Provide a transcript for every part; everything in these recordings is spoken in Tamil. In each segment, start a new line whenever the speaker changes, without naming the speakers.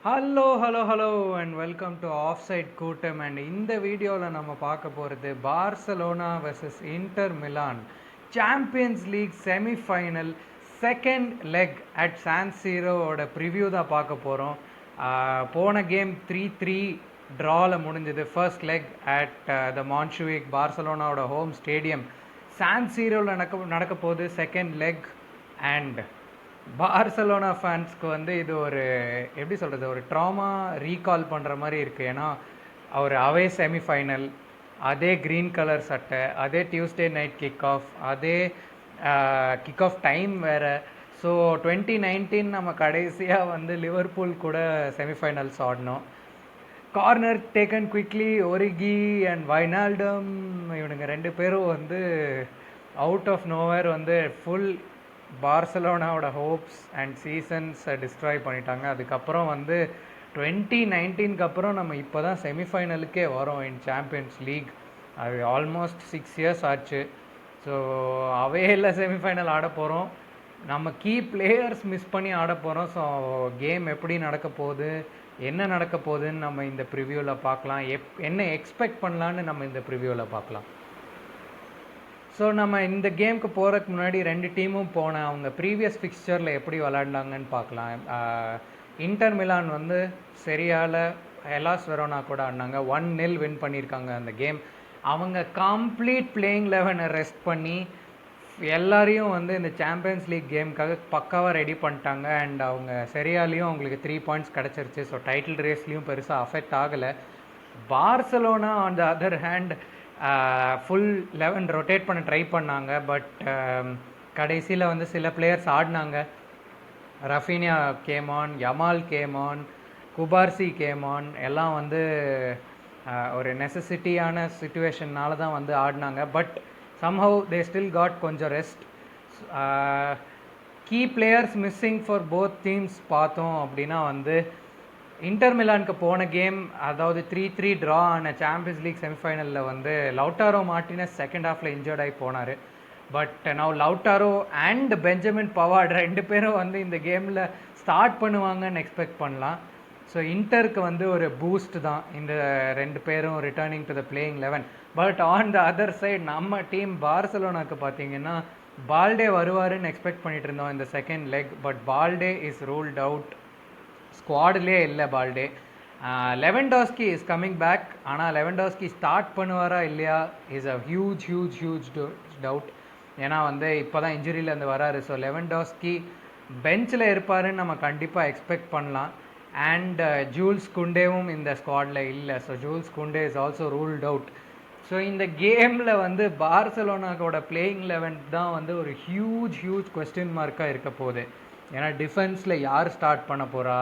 Hello and welcome to off side கூட்டம். அண்ட் இந்த வீடியோவில் நம்ம பார்க்க போகிறது Barcelona versus Inter Milan Champions League semifinal second leg at San சீரோவோட ப்ரிவ்யூ தான் பார்க்க போகிறோம். போன கேம் 3-3 ட்ராவில் முடிஞ்சது. First leg at the Montjuic பார்சலோனாவோட ஹோம் ஸ்டேடியம் சான் சீரோவில் நடக்க போகுது செகண்ட் லெக். அண்ட் பார்சலோனா ஃபேன்ஸ்க்கு வந்து இது ஒரு எப்படி சொல்கிறது, ஒரு ட்ராமா ரீகால் பண்ணுற மாதிரி இருக்குது. ஏன்னா ஒரு அவே செமிஃபைனல், அதே க்ரீன் கலர் சட்டை, அதே டியூஸ்டே நைட் கிக் ஆஃப், அதே கிக் ஆஃப் டைம் வேறு. ஸோ 2019 நம்ம கடைசியாக வந்து லிவர்பூல் கூட செமிஃபைனல்ஸ் ஆடினோம். Corner taken quickly, Origi and Wijnaldum, இவனுங்க ரெண்டு பேரும் வந்து அவுட் ஆஃப் நோவேர் வந்து ஃபுல் பார்சலோனாவோட ஹோப்ஸ் அண்ட் சீசன்ஸை டிஸ்ட்ராய் பண்ணிட்டாங்க. அதுக்கப்புறம் வந்து 2019க்கு அப்புறம் நம்ம இப்போ தான் செமிஃபைனலுக்கே வரோம் இன் சாம்பியன்ஸ் லீக். அது ஆல்மோஸ்ட் 6 இயர்ஸ் ஆச்சு. ஸோ அவையில் செமிஃபைனல் ஆட போகிறோம். நம்ம கீ பிளேயர்ஸ் மிஸ் பண்ணி ஆட போகிறோம். ஸோ கேம் எப்படி நடக்க போகுது, என்ன நடக்க போகுதுன்னு நம்ம இந்த ப்ரிவ்யூவில் பார்க்கலாம். என்ன எக்ஸ்பெக்ட் பண்ணலான்னு நம்ம இந்த ப்ரிவ்யூவில் பார்க்கலாம். ஸோ நம்ம இந்த கேமுக்கு போகிறதுக்கு முன்னாடி ரெண்டு டீமும் போன அவங்க ப்ரீவியஸ் ஃபிக்ஸ்சரில் எப்படி விளாண்டாங்கன்னு பார்க்கலாம். இன்டர் மிலான் வந்து சரியால் ஹெலாஸ் வெரோனா கூட ஆடினாங்க. 1-0 வின் பண்ணியிருக்காங்க அந்த கேம். அவங்க கம்ப்ளீட் பிளேயிங் 11 ரெஸ்ட் பண்ணி எல்லாரையும் வந்து இந்த சாம்பியன்ஸ் லீக் கேமுக்காக பக்காவாக ரெடி பண்ணிட்டாங்க. அண்ட் அவங்க சரியாலையும் அவங்களுக்கு 3 பாயிண்ட்ஸ் கிடச்சிருச்சு. ஸோ டைட்டில் ரேஸ்லேயும் பெருசாக அஃபெக்ட் ஆகலை. Barcelona on the other hand full 11 rotate பண்ண ட்ரை பண்ணாங்க. பட் கடைசியில் வந்து சில பிளேயர்ஸ் ஆடினாங்க. Raphinha came on, Yamal came on, Cubarsi came on எல்லாம் வந்து ஒரு நெசசிட்டியான சிச்சுவேஷன்னால தான் வந்து ஆடினாங்க. But somehow they still got கொஞ்சம் rest. Key players missing for both teams பார்த்தோம் அப்படின்னா வந்து இன்டர் மிலானுக்கு போன கேம், அதாவது 3-3 ட்ரா ஆன சாம்பியன்ஸ் லீக் செமிஃபைனலில் வந்து லவுட்டாரோ மார்டினஸ் செகண்ட் ஹாஃபில் இன்ஜர்ட் ஆகி போனார். பட் நான் லவுட்டாரோ அண்ட் பெஞ்சமின் பவார்ட் ரெண்டு பேரும் வந்து இந்த கேமில் ஸ்டார்ட் பண்ணுவாங்கன்னு எக்ஸ்பெக்ட் பண்ணலாம். ஸோ இன்டருக்கு வந்து ஒரு பூஸ்ட் தான் இந்த ரெண்டு பேரும் returning to the playing 11. But on the other side நம்ம டீம் பார்சலோனாக்கு பார்த்தீங்கன்னா பால்டே வருவாருன்னு எக்ஸ்பெக்ட் பண்ணிட்டு இருந்தோம் இந்த second leg. But Balde is ruled out. ஸ்குவாட்லேயே இல்லை பால்டே. Lewandowski is coming back. ஆனால் லெவன்டாஸ்கி ஸ்டார்ட் பண்ணுவாரா இல்லையா இஸ் அ ஹியூஜ் டவுட். ஏன்னா வந்து இப்போ தான் இன்ஜுரியிலேருந்து வராரு. ஸோ லெவன்டாஸ்கி பெஞ்சில் இருப்பாருன்னு நம்ம கண்டிப்பாக எக்ஸ்பெக்ட் பண்ணலாம். அண்ட் ஜூல்ஸ் குண்டேவும் இந்த ஸ்குவாடில் இல்லை. So Jules Kounde is also ruled out. So இந்த கேமில் வந்து பார்சலோனாவோட பிளேயிங் 11 தான் வந்து ஒரு ஹியூஜ் கொஸ்டின் மார்க்காக இருக்க போகுது. ஏன்னா டிஃபென்ஸில் யார் ஸ்டார்ட் பண்ண போகிறா,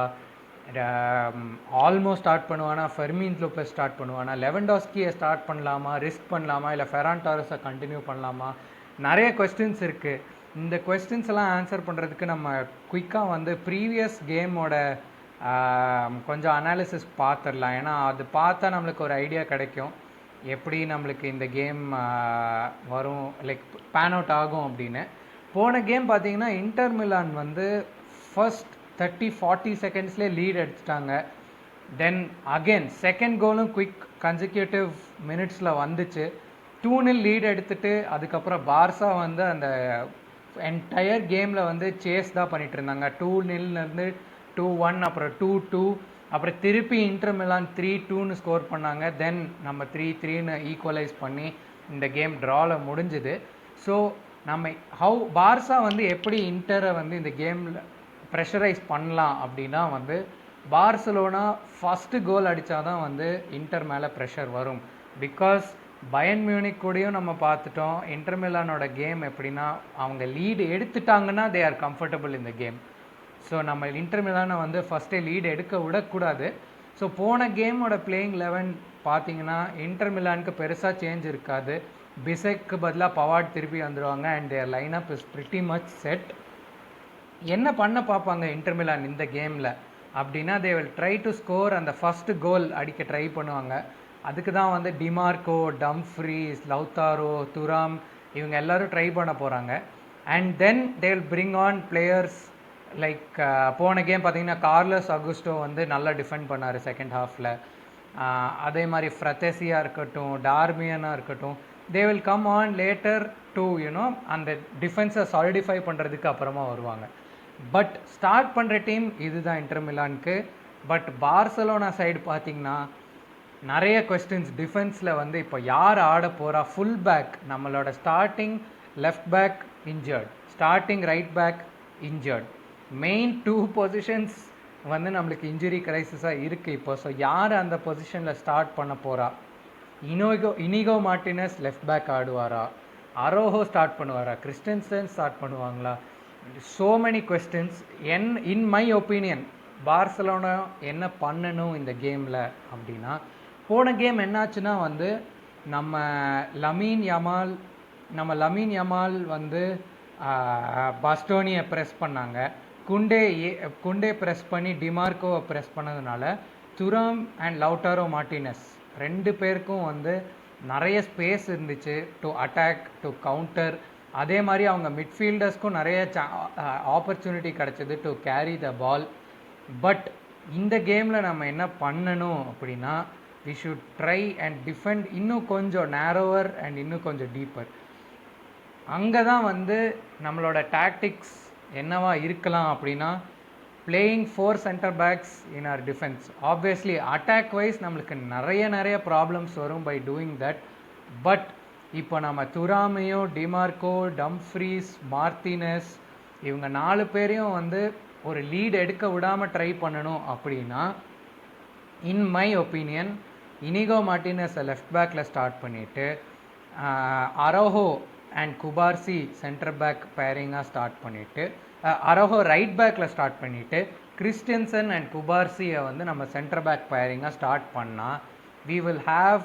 ஆல்மோஸ்ட் ஸ்டார்ட் பண்ணுவானா, ஃபெர்மின் லோபஸ் ஸ்டார்ட் பண்ணுவானா, லெவன்டாஸ்கியை ஸ்டார்ட் பண்ணலாமா, ரிஸ்க் பண்ணலாமா, இல்லை ஃபெரான் டாரஸை கண்டினியூ பண்ணலாமா, நிறைய கொஸ்டின்ஸ் இருக்குது. இந்த கொஸ்டின்ஸ் எல்லாம் ஆன்சர் பண்ணுறதுக்கு நம்ம குயிக்காக வந்து ப்ரீவியஸ் கேமோட கொஞ்சம் அனாலிசிஸ் பார்த்துடலாம். ஏன்னா அது பார்த்தா நம்மளுக்கு ஒரு ஐடியா கிடைக்கும் எப்படி நம்மளுக்கு இந்த கேம் வரும், லைக் பேன் அவுட் ஆகும் அப்படின்னு. போன கேம் பார்த்தீங்கன்னா இன்டர் மிலான் வந்து ஃபர்ஸ்ட் 30-40 செகண்ட்ஸ்லேயே லீட் எடுத்துட்டாங்க. தென் அகெயின் செகண்ட் கோலும் குயிக் கன்சிக்யூட்டிவ் மினிட்ஸில் வந்துச்சு. 2-0 லீட் எடுத்துட்டு அதுக்கப்புறம் பார்சா வந்து அந்த என்டையர் கேமில் வந்து சேஸ் தான் பண்ணிகிட்டு இருந்தாங்க. 2-0 2-1, அப்புறம் 2-2, அப்புறம் திருப்பி இன்டர் மிலான் 3-2ன்னு ஸ்கோர் பண்ணாங்க. தென் நம்ம 3-3ன்னு ஈக்குவலைஸ் பண்ணி இந்த கேம் ட்ராவில் முடிஞ்சுது. ஸோ நம்ம பார்சா வந்து எப்படி இன்டரை வந்து இந்த கேமில் ப்ரெஷரைஸ் பண்ணலாம் அப்படின்னா வந்து பார்சலோனா ஃபஸ்ட்டு கோல் அடித்தா தான் வந்து இன்டர் மேலே ப்ரெஷர் வரும். பிகாஸ் பயன் மியூனிக் கூடயும் நம்ம பார்த்துட்டோம் இன்டர் மிலானோட கேம் எப்படின்னா அவங்க லீடு எடுத்துட்டாங்கன்னா தே ஆர் கம்ஃபர்டபுள் இந்த கேம். ஸோ நம்ம இன்டர் மிலானை வந்து ஃபஸ்ட்டே லீடு எடுக்க விடக்கூடாது. ஸோ போன கேமோட பிளேயிங் 11 பார்த்தீங்கன்னா இன்டர் மிலானுக்கு பெருசாக சேஞ்ச் இருக்காது. பிசெக்கு பதிலாக பவார்ட் திருப்பி வந்துடுவாங்க. And their line up is pretty much set. என்ன பண்ண பார்ப்பாங்க இன்டர் மிலான் இந்த கேமில் அப்படின்னா they will try to score. அந்த ஃபஸ்ட்டு கோல் அடிக்க ட்ரை பண்ணுவாங்க. அதுக்கு தான் வந்து டிமார்க்கோ, டம்ஃப்ரீஸ், லவுத்தாரோ, துராம் இவங்க எல்லோரும் ட்ரை பண்ண போகிறாங்க. And then they will bring on players like போன கேம் பார்த்தீங்கன்னா கார்லஸ் அகுஸ்டோ வந்து நல்லா டிஃபெண்ட் பண்ணார் செகண்ட் ஹாஃபில். அதே மாதிரி ஃப்ரத்தேசியாக இருக்கட்டும், டார்மியனாக இருக்கட்டும், they will come on later to you know அந்த டிஃபென்ஸை சாலிடிஃபை பண்ணுறதுக்கு அப்புறமா வருவாங்க. பட் ஸ்டார்ட் பண்ணுற டீம் இதுதான் இன்டர் மிலானுக்கு. பட் பார்சலோனா சைடு பார்த்தீங்கன்னா நிறைய கொஸ்டின்ஸ் டிஃபென்ஸில் வந்து இப்போ யார் ஆட போகிறா. ஃபுல் பேக் நம்மளோட starting left back injured, starting right back injured, main 2 positions வந்து நம்மளுக்கு இன்ஜுரி கிரைசிஸாக இருக்குது இப்போ. ஸோ யார் அந்த பொசிஷனில் ஸ்டார்ட் பண்ண போகிறா? இனிகோ மார்டினஸ் லெஃப்ட் பேக் ஆடுவாரா? அரோஹோ ஸ்டார்ட் பண்ணுவாரா? கிறிஸ்டன்சன் ஸ்டார்ட் பண்ணுவாங்களா? So many questions. In my opinion Barcelona என்ன பண்ணணும் இந்த கேமில் அப்படின்னா, போன கேம் என்னாச்சுன்னா வந்து நம்ம லமீன் யமால் வந்து பாஸ்டோனியை ப்ரெஸ் பண்ணாங்க. குண்டே ப்ரெஸ் பண்ணி டிமார்க்கோவை ப்ரெஸ் பண்ணதுனால துராம் அண்ட் லவுட்டாரோ மார்டினஸ் 2 பேருக்கும் வந்து நிறைய ஸ்பேஸ் இருந்துச்சு டு அட்டாக், டு கவுண்டர். அதே மாதிரி அவங்க மிட்ஃபீல்டர்ஸ்க்கும் நிறைய ஆப்பர்ச்சுனிட்டி கிடச்சிது to carry the ball. But இந்த கேமில் நம்ம என்ன பண்ணணும் அப்படின்னா, we should try and defend இன்னும் கொஞ்சம் நேரோவர் அண்ட் இன்னும் கொஞ்சம் டீப்பர். அங்கே தான் வந்து நம்மளோட டாக்டிக்ஸ் என்னவா இருக்கலாம் அப்படின்னா, playing 4 centre backs in our defence. Obviously attack wise நம்மளுக்கு நிறைய ப்ராப்ளம்ஸ் வரும் பை டூயிங் தட். பட் இப்போ நம்ம துராமையோ, டிமார்க்கோ, டம்ஃப்ரீஸ், மார்டினஸ் இவங்க 4 பேரையும் வந்து ஒரு லீட் எடுக்க விடாமல் ட்ரை பண்ணணும் அப்படின்னா, இன் மை ஒப்பீனியன் இனிகோ மார்டினஸை லெஃப்ட் பேக்கில் ஸ்டார்ட் பண்ணிவிட்டு Araujo and Cubarsi centre back பேரிங்காக ஸ்டார்ட் பண்ணிவிட்டு, அரோஹோ ரைட் பேக்கில் ஸ்டார்ட் பண்ணிவிட்டு கிறிஸ்டன்சன் அண்ட் குபார்சியை வந்து நம்ம சென்டர் பேக் பேரிங்காக ஸ்டார்ட் பண்ணால் we will have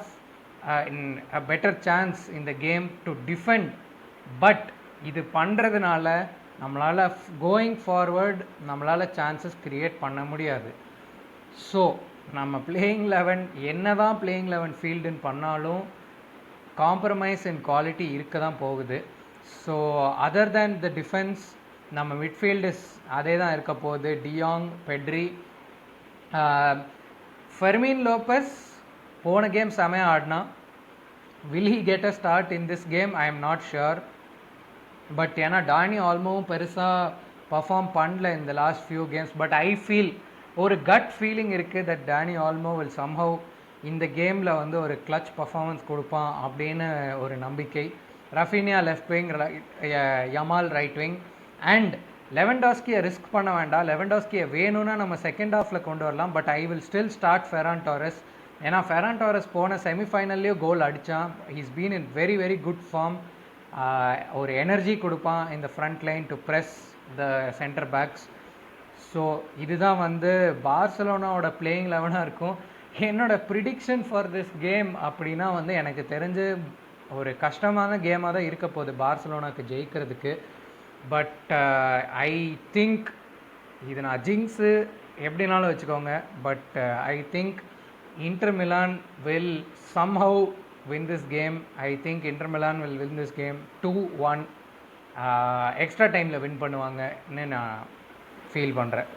a better chance in the game to defend. But இது பண்ணுறதுனால நம்மளால் கோயிங் ஃபார்வர்ட் நம்மளால் சான்சஸ் க்ரியேட் பண்ண முடியாது. ஸோ நம்ம பிளேயிங் 11 என்ன தான் பிளேயிங் 11 ஃபீல்டுன்னு பண்ணாலும் காம்ப்ரமைஸ் இன் குவாலிட்டி இருக்க தான் போகுது. So other than the defence நம்ம மிட்ஃபீல்டர்ஸ் அதே தான் இருக்க போகுது. டியாங், பெட்ரி, ஃபெர்மின் லோப்பஸ் போன கேம் செமையாக ஆடினா. Will he get a start in this game? I am not sure. But ஏன்னா டானி ஆல்மோவும் பெருசாக பர்ஃபார்ம் பண்ணல இந்த last few games. But I feel ஒரு கட் ஃபீலிங் இருக்குது தட் டானி ஆல்மோ வில் சம்ஹவ் இந்த கேமில் வந்து ஒரு கிளச் பர்ஃபார்மன்ஸ் கொடுப்பான் அப்படின்னு ஒரு நம்பிக்கை. Raphinha left wing, Yamal right wing. And லெவன்டாஸ்கியை ரிஸ்க் பண்ண வேண்டாம். லெவன்டாஸ்கியை வேணும்னா நம்ம செகண்ட் ஹாஃபில் கொண்டு வரலாம். But I will still start Ferran Torres. ஏன்னா ஃபெரான் டாரஸ் போன செமிஃபைனல்லையும் கோல் அடித்தான். He's been in very very good form. ஒரு எனர்ஜி கொடுப்பான் இந்த front line to press the centre backs. So இதுதான் வந்து பார்சலோனாவோட பிளேயிங் 11 இருக்கும். என்னோட ப்ரிடிக்ஷன் ஃபார் திஸ் கேம் அப்படின்னா வந்து எனக்கு தெரிஞ்சு ஒரு கஷ்டமான கேமாக தான் இருக்க போகுது பார்சலோனாவுக்கு ஜெயிக்கிறதுக்கு. பட் ஐ திங்க் இது நான் ஜிங்ஸு எப்படினாலும் வச்சுக்கோங்க. But I think inter Milan will somehow win this game. I think Inter Milan will win this game 2-1. Extra டைமில் வின் பண்ணுவாங்கன்னு நான் ஃபீல் பண்ணுறேன்.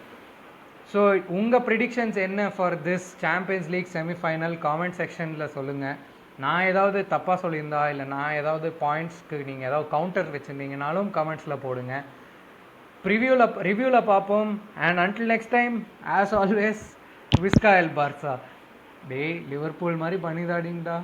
ஸோ உங்கள் ப்ரிடிக்ஷன்ஸ் என்ன for this Champions League semifinal comment செக்ஷனில் சொல்லுங்கள். நான் ஏதாவது தப்பாக சொல்லியிருந்தா இல்லை நான் ஏதாவது பாயிண்ட்ஸ்க்கு நீங்கள் ஏதாவது கவுண்டர் வச்சுருந்தீங்கனாலும் கமெண்ட்ஸில் போடுங்க. ரிவ்யூவில் பார்ப்போம். And until next time as always Visca el Barca. டேய் லிவர்பூல் மாதிரி பண்ணிதாடிங்கடா.